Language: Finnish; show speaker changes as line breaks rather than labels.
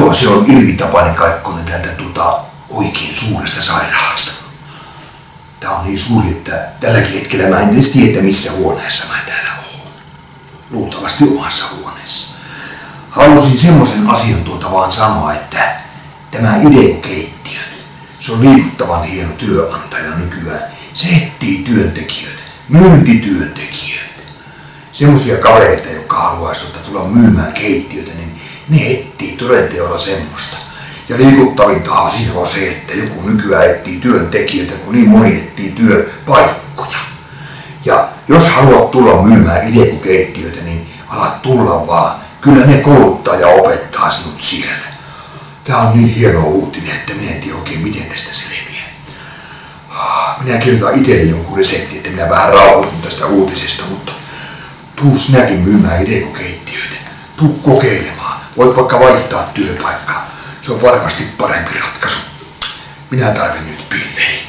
Joo, se on Irvi Tapanin Kaikkonen täältä oikein suuresta sairaalasta. Tää on niin suuri, että tälläkin hetkellä mä en edes tiedä, missä huoneessa mä täällä oon. Luultavasti omassa huoneessa. Halusin semmoisen asian vaan sanoa, että tämä Ideco-keittiöt, se on liikuttavan hieno työantaja nykyään. Se etsii työntekijöitä, myyntityöntekijöitä. Semmoisia kavereita, jotka haluaisi tulla myymään keittiöitä, niin ne etsii todenteolla semmoista. Ja liikuttavintahan siinä on se, että joku nykyään etsii työntekijöitä, kun niin moni etsii työpaikkoja. Ja jos haluat tulla myymään Ideco-keittiöitä, niin alat tulla vaan. Kyllä ne kouluttaa ja opettaa sinut siellä. Tää on niin hieno uutinen, että minä en tiedä oikein miten tästä selviää. Minä kirjoitan itselle jonkun reseptin, että minä vähän rauhoitun tästä uutisesta, mutta tuu sinäkin myymään Ideco-keittiöitä. Tuu kokeilemaan. Voit vaikka vaihtaa työpaikkaa. Se on varmasti parempi ratkaisu. Minä tarvitsen nyt pilleri.